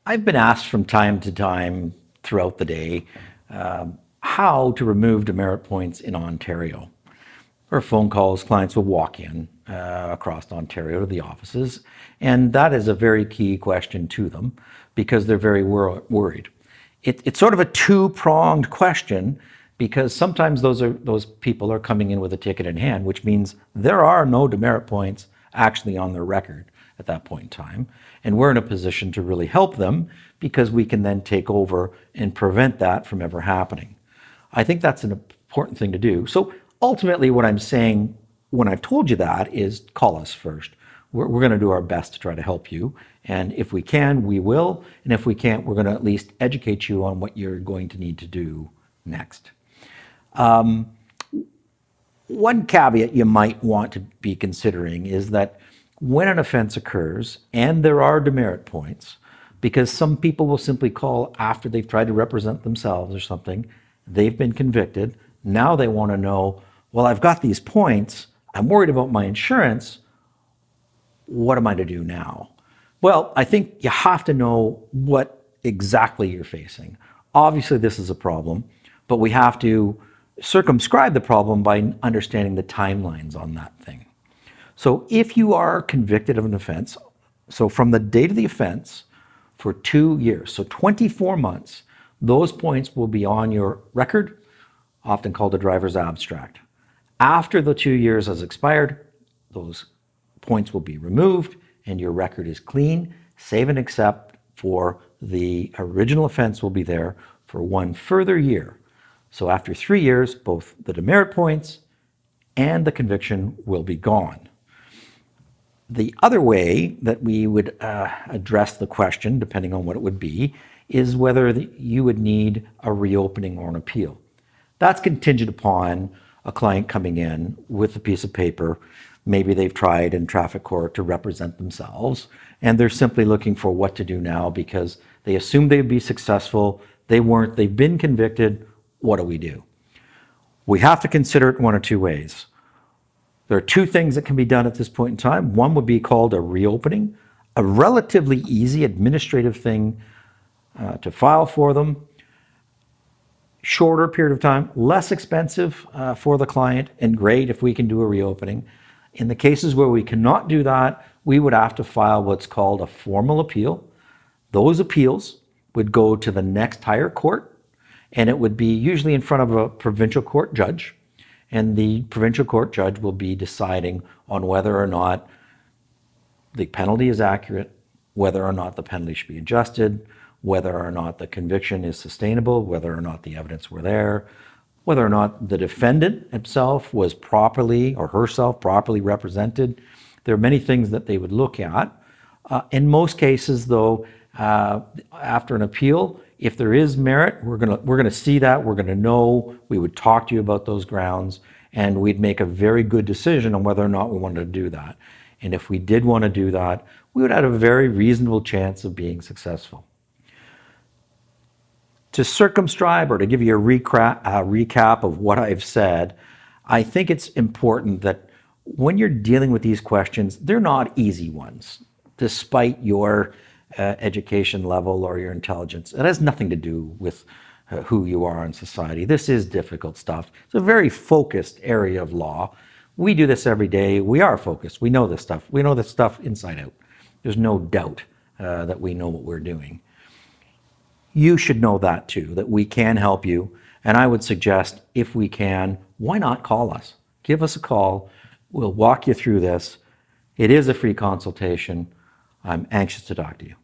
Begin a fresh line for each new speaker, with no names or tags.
I've been asked from time to time throughout the day how to remove demerit points in Ontario. Or phone calls, clients will walk in across Ontario to the offices, and that is a very key question to them because they're very worried. It's sort of a two-pronged question because sometimes those people are coming in with a ticket in hand, which means there are no demerit points actually on their record at that point in time. And we're in a position to really help them because we can then take over and prevent that from ever happening. I think that's an important thing to do. So ultimately what I'm saying when I've told you that is call us first. We're going to do our best to try to help you. And if we can, we will. And if we can't, we're going to at least educate you on what you're going to need to do next. One caveat you might want to be considering is that when an offense occurs and there are demerit points, because some people will simply call after they've tried to represent themselves or something, they've been convicted, now they want to know, well, I've got these points, I'm worried about my insurance, what am I to do now? Well, I think you have to know what exactly you're facing. Obviously, this is a problem, but we have to circumscribe the problem by understanding the timelines on that thing. So if you are convicted of an offense, so from the date of the offense for 2 years, so 24 months, those points will be on your record, often called a driver's abstract. After the 2 years has expired, those points will be removed and your record is clean, save and except for the original offense will be there for 1 further year. So after 3 years, both the demerit points and the conviction will be gone. The other way that we would address the question, depending on what it would be, is whether you would need a reopening or an appeal. That's contingent upon a client coming in with a piece of paper. Maybe they've tried in traffic court to represent themselves, and they're simply looking for what to do now because they assumed they'd be successful. They weren't. They've been convicted. What do we do? We have to consider it one of two ways. There are two things that can be done at this point in time. One would be called a reopening, a relatively easy administrative thing to file for them. Shorter period of time, less expensive for the client, and great if we can do a reopening. In the cases where we cannot do that, we would have to file what's called a formal appeal. Those appeals would go to the next higher court, and it would be usually in front of a provincial court judge. And the provincial court judge will be deciding on whether or not the penalty is accurate, whether or not the penalty should be adjusted, whether or not the conviction is sustainable, whether or not the evidence were there, whether or not the defendant himself was properly or herself properly represented. There are many things that they would look at. In most cases, though, after an appeal, if there is merit, we're gonna see that, we're gonna know, we would talk to you about those grounds, and we'd make a very good decision on whether or not we wanted to do that. And if we did want to do that, we would have a very reasonable chance of being successful. To circumscribe or to give you a recap of what I've said, I think it's important that when you're dealing with these questions, they're not easy ones, despite your education level or your intelligence. It has nothing to do with who you are in society. This is difficult stuff. It's a very focused area of law. We do this every day. We are focused. We know this stuff. We know this stuff inside out. There's no doubt that we know what we're doing. You should know that too, that we can help you. And I would suggest, if we can, why not call us? Give us a call. We'll walk you through this. It is a free consultation. I'm anxious to talk to you.